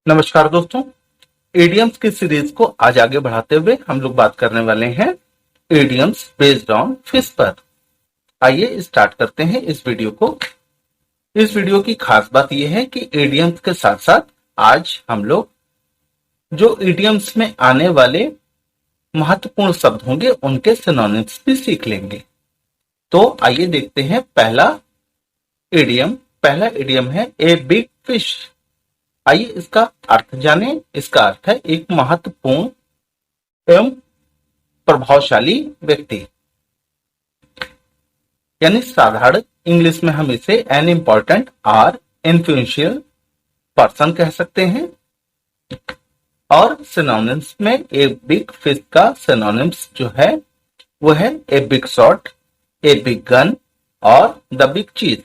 नमस्कार दोस्तों। इडियम्स की सीरीज को आज आगे बढ़ाते हुए हम लोग बात करने वाले हैं इडियम्स बेस्ड ऑन फिश पर। आइए स्टार्ट करते हैं इस वीडियो को। इस वीडियो की खास बात यह है कि इडियम्स के साथ साथ आज हम लोग जो इडियम्स में आने वाले महत्वपूर्ण शब्द होंगे उनके सिनोनिम्स भी सीख लेंगे। तो आइए देखते हैं पहला इडियम है ए बिग फिश। आइए इसका अर्थ जानें। इसका अर्थ है एक महत्वपूर्ण एवं प्रभावशाली व्यक्ति, यानी साधारण इंग्लिश में हम इसे एन इंपॉर्टेंट और इन्फ्लुएंशियल पर्सन कह सकते हैं। और सिनोनिम्स में ए बिग फिश का सिनोनिम्स जो है वो है a big shot, a big gun और द बिग चीज।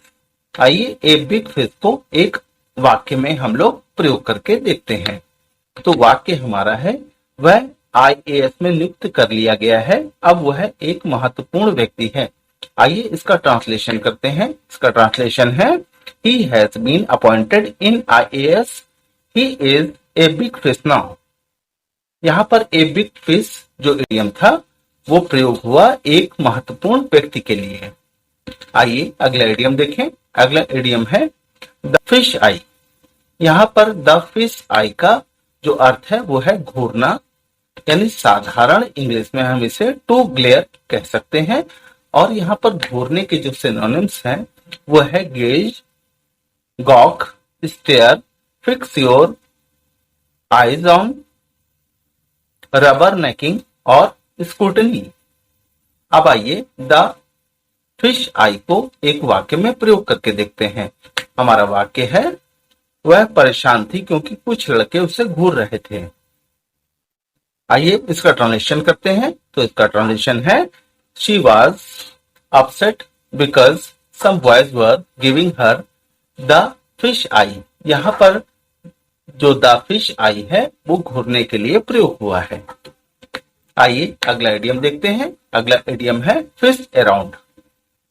आइए ए बिग फिश को एक वाक्य में हम लोग प्रयोग करके देखते हैं। तो वाक्य हमारा है वह आईएएस में नियुक्त कर लिया गया है, अब वह एक महत्वपूर्ण व्यक्ति है। आइए इसका ट्रांसलेशन करते हैं। इसका ट्रांसलेशन है he has been appointed in IAS, he is a big fish now। यहाँ पर ए बिग फिश जो इडियम था वो प्रयोग हुआ एक महत्वपूर्ण व्यक्ति के लिए। आइए अगला इडियम देखें। अगला इडियम है द फिश आई। यहाँ पर द फिश आई का जो अर्थ है वो है घूरना, यानी साधारण इंग्लिश में हम इसे टू ग्लेयर कह सकते हैं। और यहाँ पर घूरने के जो सिनोनिम्स हैं वो है gaze, gawk, stare, fix your eyes on, rubbernecking और स्क्रूटनी। अब आइए द फिश आई को एक वाक्य में प्रयोग करके देखते हैं। हमारा वाक्य है वह परेशान थी क्योंकि कुछ लड़के उसे घूर रहे थे। आइए इसका ट्रांसलेशन करते हैं। तो इसका ट्रांसलेशन है she was upset because some boys were giving her the fish eye. यहाँ पर जो द फिश आई है वो घूरने के लिए प्रयोग हुआ है। आइए अगला इडियम देखते हैं। अगला इडियम है फिश अराउंड।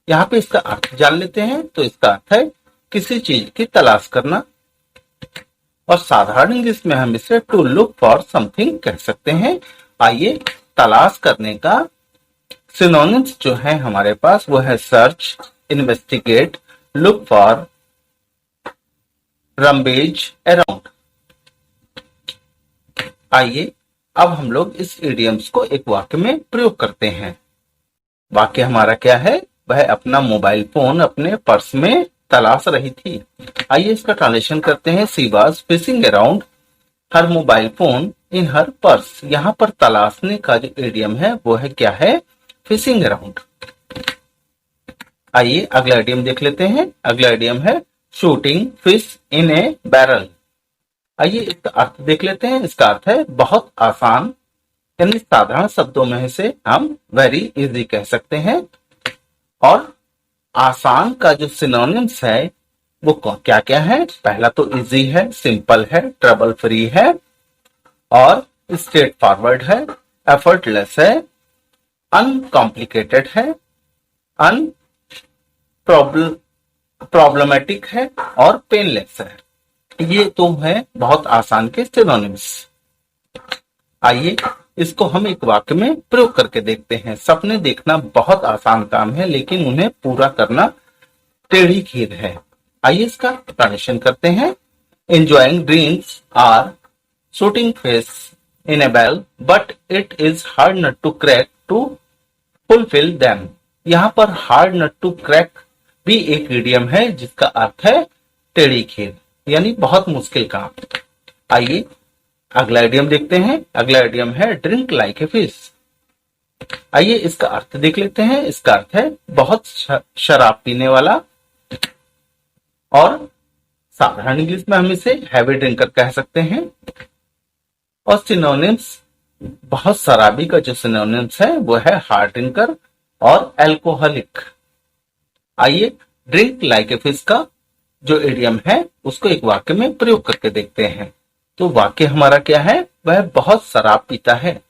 यहाँ पे इसका अर्थ जान लेते हैं। तो इसका अर्थ है किसी चीज की तलाश करना, और साधारण इंग्लिश में हम इसे टू लुक फॉर समथिंग कह सकते हैं। आइए तलाश करने का सिनोनिम्स जो है हमारे पास वो है search, investigate, look for, rummage, around. आइए अब हम लोग इस इडियम्स को एक वाक्य में प्रयोग करते हैं। वाक्य हमारा क्या है? वह अपना मोबाइल फोन अपने पर्स में तलाश रही थी। आइए इसका ट्रांसलेशन करते हैं। She was fishing around her mobile phone in her purse. यहाँ पर तलाशने का जो इडियम है वो है क्या है? Fishing around. आइए अगला इडियम देख लेते हैं। अगला इडियम है shooting fish in a barrel. आइए इसका अर्थ देख लेते हैं। इसका अर्थ है बहुत आसान, यानी साधारण शब्दों में से हम वेरी इजी कह सकते हैं। और आसान का जो सिनोनिम्स है वो क्या क्या है? पहला तो इजी है, सिंपल है, ट्रबल फ्री है और स्ट्रेट फॉरवर्ड है, एफर्टलेस है, अनकॉम्प्लिकेटेड है, प्रॉब्लमेटिक है और पेनलेस है। ये तो है बहुत आसान के सिनोनिम्स। आइए इसको हम एक वाक्य में प्रयोग करके देखते हैं। सपने देखना बहुत आसान काम है लेकिन उन्हें पूरा करना टेढ़ी खीर है। आइए इसका ट्रांसलेशन करते हैं। Enjoying dreams are shooting fish in a barrel but it is hard nut to crack to fulfil them. यहाँ पर हार्ड नट टू क्रैक भी एक इडियम है जिसका अर्थ है टेढ़ी खीर, यानी बहुत मुश्किल काम। आइए अगला इडियम देखते हैं। अगला इडियम है ड्रिंक लाइक ए फिश। आइए इसका अर्थ देख लेते हैं। इसका अर्थ है बहुत शराब पीने वाला, और साधारण इंग्लिश में हम इसे हैवी ड्रिंकर कह सकते हैं। और सिनोनिम्स, बहुत शराबी का जो सिनोनिम्स है वो है हार्ड ड्रिंकर और एल्कोहलिक। आइए ड्रिंक लाइक ए फिश का जो इडियम है उसको एक वाक्य में प्रयोग करके देखते हैं। तो वाक्य हमारा क्या है? वह बहुत शराब पीता है।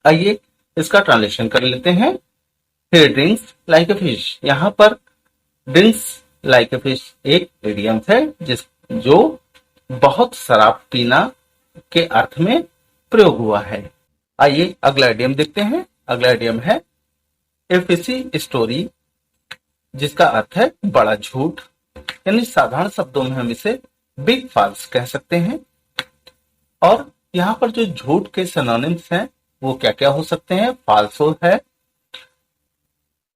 आइए इसका ट्रांसलेशन कर लेते हैं। ही ड्रिंक्स लाइक ए फिश। यहाँ पर ड्रिंक्स लाइक ए फिश एक इडियम है जो बहुत शराब पीना के अर्थ में प्रयोग हुआ है। आइए अगला इडियम देखते हैं। अगला इडियम है ए फिशी स्टोरी, जिसका अर्थ है बड़ा झूठ, यानी साधारण शब्दों में हम इसे बिग फॉल्स कह सकते हैं। और यहाँ पर जो झूठ के सिनोनिम्स हैं वो क्या क्या हो सकते हैं? फाल्सो है,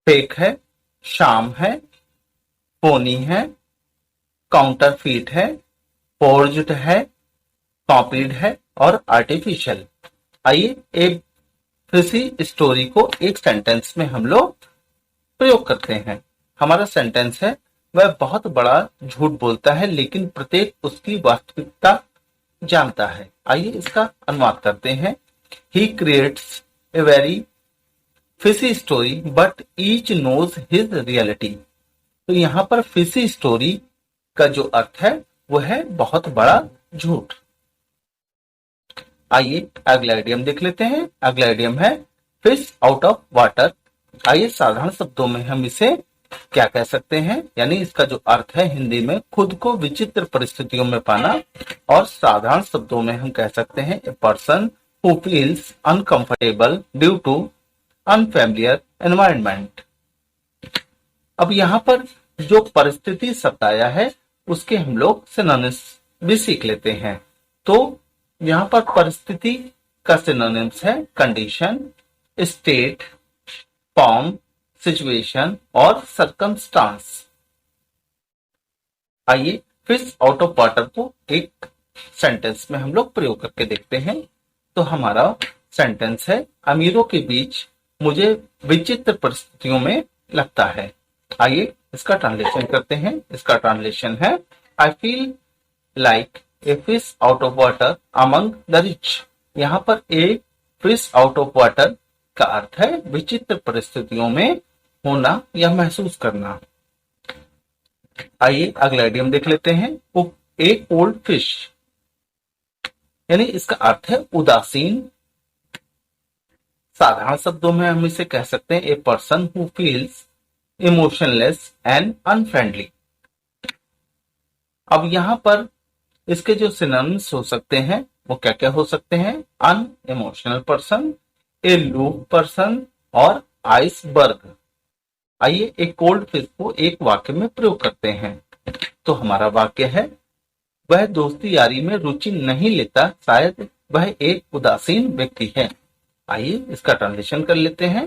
फेक है, शाम है, फोनी है, काउंटरफीट है, फोर्ज्ड है, कॉपीड है और आर्टिफिशियल। आइए एक फिशी स्टोरी को एक सेंटेंस में हम लोग प्रयोग करते हैं। हमारा सेंटेंस है, वह बहुत बड़ा झूठ बोलता है लेकिन प्रत्येक उसकी वास्तविकता जानता है। आइए इसका अनुवाद करते हैं। He creates a very fishy story but each knows his reality. तो यहाँ पर फिशी स्टोरी का जो अर्थ है वो है बहुत बड़ा झूठ। आइए अगला इडियम देख लेते हैं। अगला इडियम है फिश आउट ऑफ वाटर। आइए साधारण शब्दों में हम इसे क्या कह सकते हैं? यानी इसका जो अर्थ है हिंदी में खुद को विचित्र परिस्थितियों में पाना, और साधारण शब्दों में हम कह सकते हैं a person who feels uncomfortable due to unfamiliar environment. अब यहाँ पर जो परिस्थिति शब्द आया है उसके हम लोग सिनोनिम्स भी सीख लेते हैं। तो यहाँ पर परिस्थिति का सिनोनिम्स है कंडीशन, स्टेट, फॉर्म, सिचुएशन और सर्कमस्टांस। आइए फिश आउट ऑफ वाटर को एक सेंटेंस में हम लोग प्रयोग करके देखते हैं। तो हमारा सेंटेंस है, अमीरों के बीच मुझे विचित्र परिस्थितियों में लगता है। आइए इसका ट्रांसलेशन करते हैं। इसका ट्रांसलेशन है, I feel like a fish out of water among the rich. यहाँ पर a fish out of water का अर्थ है विचित्र परिस्थितियों में होना या महसूस करना। आइए अगला इडियम देख लेते हैं। ए कोल्ड फिश, यानी इसका अर्थ है उदासीन। साधारण शब्दों में हम इसे कह सकते हैं a person who feels emotionless and unfriendly. अब यहाँ पर इसके जो सिनोनिम्स हो सकते हैं वो क्या क्या हो सकते हैं? Unemotional person, aloof person और आइसबर्ग। आइए एक कोल्ड फिश को एक वाक्य में प्रयोग करते हैं। तो हमारा वाक्य है, वह दोस्ती यारी में रुचि नहीं लेता, शायद वह एक उदासीन व्यक्ति है। आइए इसका ट्रांसलेशन कर लेते हैं।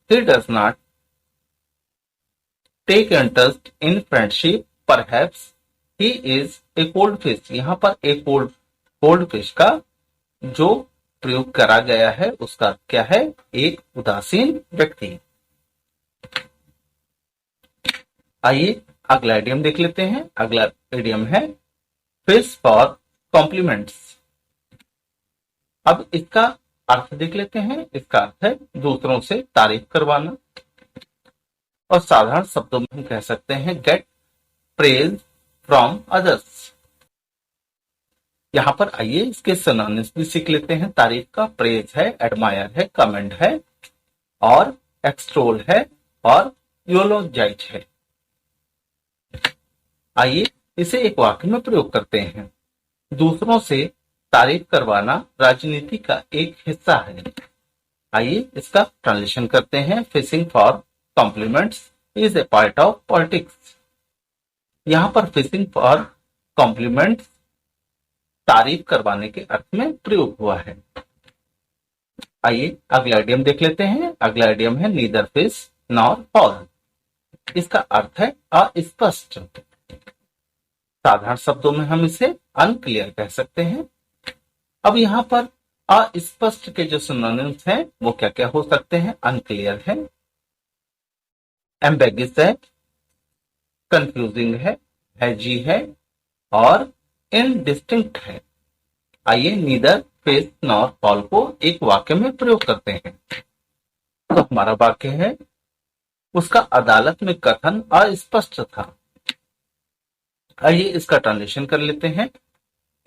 He does not take interest in friendship, perhaps he is a cold fish. यहाँ पर एक कोल्ड फिश का जो प्रयोग करा गया है उसका क्या है? एक उदासीन व्यक्ति। आइए अगला इडियम देख लेते हैं। अगला इडियम है फिश फॉर कॉम्प्लीमेंट्स। अब इसका अर्थ देख लेते हैं। इसका अर्थ है दूसरों से तारीफ करवाना, और साधारण शब्दों में हम कह सकते हैं गेट प्रेज फ्रॉम अदर्स। यहां पर आइए इसके सिनोनिम्स भी सीख लेते हैं। तारीफ का प्रेज है, एडमायर है, कमेंड है और एक्सटोल है और यूलोजाइज है। आइए इसे एक वाक्य में प्रयोग करते हैं। दूसरों से तारीफ करवाना राजनीति का एक हिस्सा है। आइए इसका ट्रांसलेशन करते हैं। Fishing for compliments is a part of politics. यहाँ पर फिशिंग फॉर कॉम्प्लीमेंट्स तारीफ करवाने के अर्थ में प्रयोग हुआ है। आइए अगला इडियम देख लेते हैं। अगला इडियम है नीदर फिश नॉर फॉल। इसका अर्थ है अस्पष्ट। साधारण शब्दों में हम इसे अनक्लियर कह सकते हैं। अब यहाँ पर अस्पष्ट के जो सिनोनिम्स हैं वो क्या क्या हो सकते हैं? अनक्लियर है, एम्बेगिस है, कंफ्यूजिंग है, हैजी है और इनडिस्टिंक्ट है। आइए नीदर फिश नॉर फॉल को एक वाक्य में प्रयोग करते हैं। तो हमारा वाक्य है, उसका अदालत में कथन अस्पष्ट था। आइए इसका ट्रांसलेशन कर लेते हैं।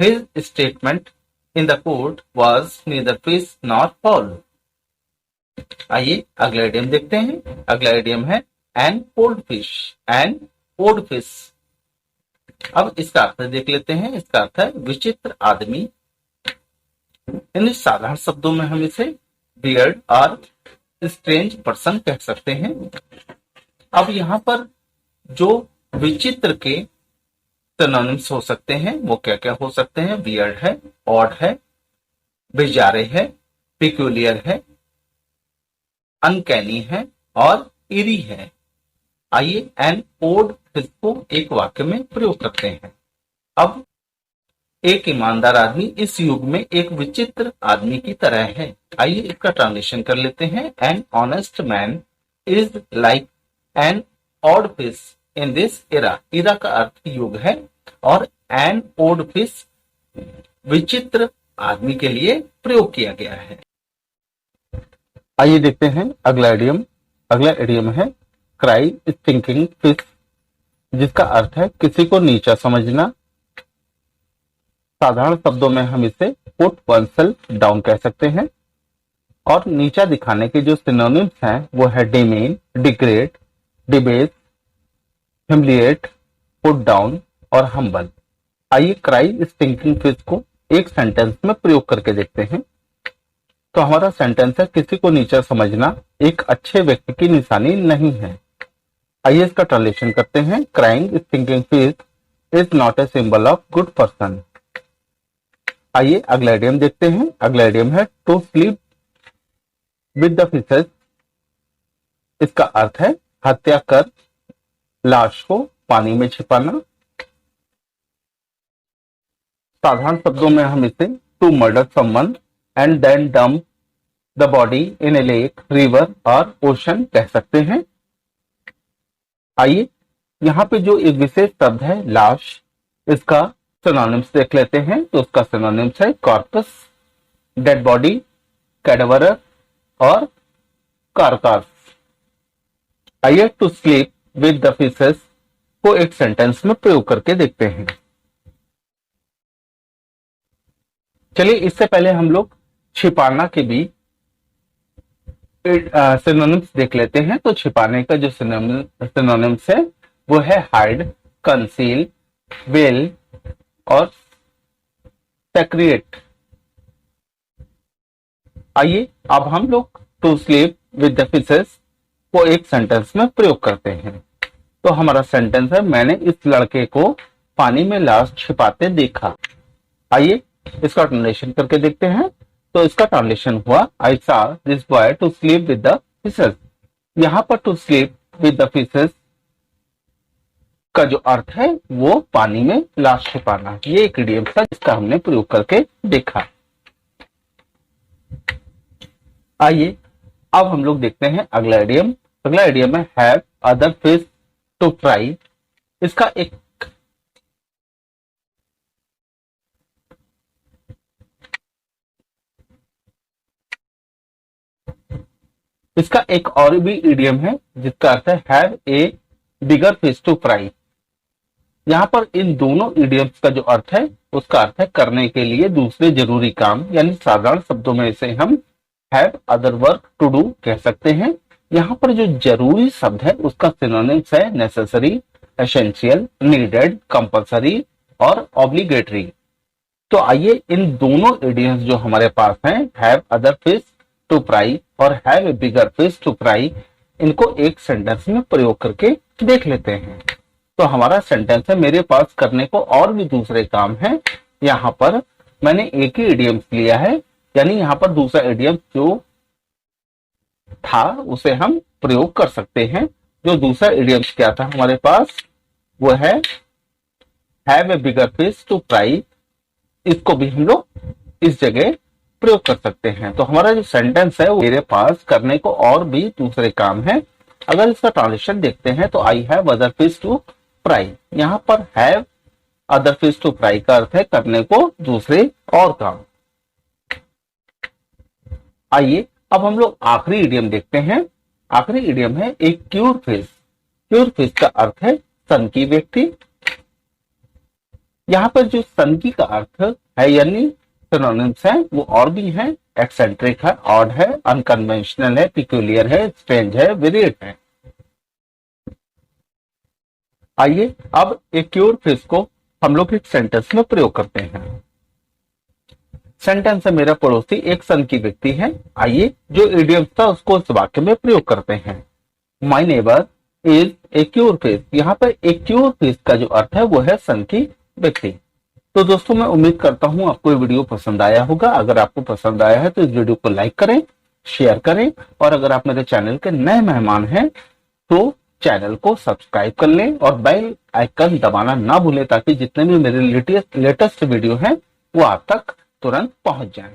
His statement in the court was neither fish nor fowl. आइए अगला इडियम देखते हैं। अगला इडियम है an cold fish. An cold fish, अब इसका अर्थ देख लेते हैं। इसका अर्थ है विचित्र आदमी। इन साधारण शब्दों में हम इसे वियर्ड और स्ट्रेंज पर्सन कह सकते हैं। अब यहाँ पर जो विचित्र के सिनोनिम्स हो सकते हैं वो क्या क्या हो सकते हैं? वियर्ड है, ऑड है, बिजारे है, पिक्यूलियर है, अनकैनी है और इरी है। आइए एन ओड को एक वाक्य में प्रयोग करते हैं। अब एक ईमानदार आदमी इस युग में एक विचित्र आदमी की तरह है। आइए इसका ट्रांसलेशन कर लेते हैं। An honest man is like an odd fish in this era. Era का अर्थ युग है और एन ओड फिश विचित्र आदमी के लिए प्रयोग किया गया है। आइए देखते हैं अगला इडियम। अगला इडियम है क्राई स्टिंकिंग फिश, जिसका अर्थ है किसी को नीचा समझना। साधारण शब्दों में हम इसे पुट वनसेल्फ डाउन कह सकते हैं। और नीचा दिखाने के जो सिनोनिम्स हैं वो है demean, degrade, debase, humiliate, put down और हम्बल। आइए क्राई स्टिंकिंग फिश को एक सेंटेंस में प्रयोग करके देखते हैं। तो हमारा सेंटेंस है किसी को नीचा समझना एक अच्छे व्यक्ति की निशानी नहीं है। आइए इसका ट्रांसलेशन करते हैं। Crying stinking fish is not a symbol of good person. आइए अगला इडियम देखते हैं। अगला इडियम है to sleep with the fishes. इसका अर्थ है हत्या कर लाश को पानी में छिपाना। साधारण शब्दों में हम इसे to murder someone and then dump the body in a lake, river और ओशन कह सकते हैं। आइए यहाँ पे जो एक विशेष शब्द है लाश, इसका सिनोनिम्स देख लेते हैं। तो उसका सिनोनिम्स है कॉर्पस, डेड बॉडी, कैडवरर और कार्कास। आइए to sleep with the fishes को एक सेंटेंस में प्रयोग करके देखते हैं। चलिए इससे पहले हम लोग छिपाना के भी सिनोनिम्स देख लेते हैं। तो छिपाने का जो सिनोनिम्स है वो है हाइड, कंसील, वेल और सेक्रिएट। आइए अब हम लोग to sleep with the fishes को एक सेंटेंस में प्रयोग करते हैं। तो हमारा सेंटेंस है मैंने इस लड़के को पानी में लाश छिपाते देखा। आइए इसका ट्रांसलेशन करके देखते हैं। तो इसका ट्रांसलेशन हुआ I saw this boy to sleep with the fishes. यहाँ पर to sleep with the fishes का जो अर्थ है वो पानी में लाश छिपाना। ये एक इडियम था जिसका हमने प्रयोग करके देखा। आइए अब हम लोग देखते हैं अगला इडियम। अगला इडियम है have other fish to fry. इसका एक और भी इडियम है जिसका अर्थ है have a bigger fish to fry. यहाँ पर इन दोनों इडियम्स का जो अर्थ है उसका अर्थ है करने के लिए दूसरे जरूरी काम, यानी साधारण शब्दों में इसे हम have other work to do कह सकते हैं। यहाँ पर जो जरूरी शब्द है उसका सिनोनिम्स है नेसेसरी, एसेंशियल, नीडेड, कंपल्सरी और ऑब्लिगेटरी। तो आइए इन दोनों इडियम्स जो हमारे पास हैं have other fish to fry और have a bigger fish to fry, इनको एक सेंटेंस में प्रयोग करके देख लेते हैं। तो हमारा सेंटेंस है मेरे पास करने को और भी दूसरे काम है। यहाँ पर मैंने एक ही इडियम्स लिया है, यानी यहाँ पर दूसरा इडियम जो था उसे हम प्रयोग कर सकते हैं। जो दूसरा इडियम्स क्या था हमारे पास वो है have a bigger fish to fry. इसको भी हम लोग इस जगह प्रयोग कर सकते हैं। तो हमारा जो सेंटेंस है वो मेरे पास करने को और भी दूसरे काम है। अगर इसका ट्रांसलेशन देखते हैं तो I have other fish to fry. यहाँ पर have other fish to fry का अर्थ है करने को दूसरे और काम। आइए अब हम लोग आखिरी इडियम देखते हैं। आखिरी इडियम है एक क्यूर फिश। क्यूर फिश का अर्थ है सनकी व्यक्ति। यहाँ पर जो सनकी का अर्थ है यानी सिनोनिम्स है वो और भी है, एक्सेंट्रिक है, ऑड है, अनकन्वेंशनल है, पिक्यूलियर है, स्ट्रेंज है, वेरिएट है। आइए अब एक्यूर फिश को हम लोग एक सेंटेंस में प्रयोग करते हैं। सेंटेंस है मेरा पड़ोसी एक सन की व्यक्ति है। आइए जो इडियम था उसको इस वाक्य में प्रयोग करते हैं। My neighbour is a cure fish. यहाँ पर एक क्यूर फिश का जो अर्थ है वो है सन की व्यक्ति। तो दोस्तों मैं उम्मीद करता हूं आपको ये वीडियो पसंद आया होगा। अगर आपको पसंद आया है तो इस वीडियो को लाइक करें, शेयर करें और अगर आप मेरे चैनल के नए मेहमान हैं तो चैनल को सब्सक्राइब कर लें और बेल आइकन दबाना ना भूलें ताकि जितने भी मेरे लेटेस्ट वीडियो हैं वो आप तक तुरंत पहुंच जाएं।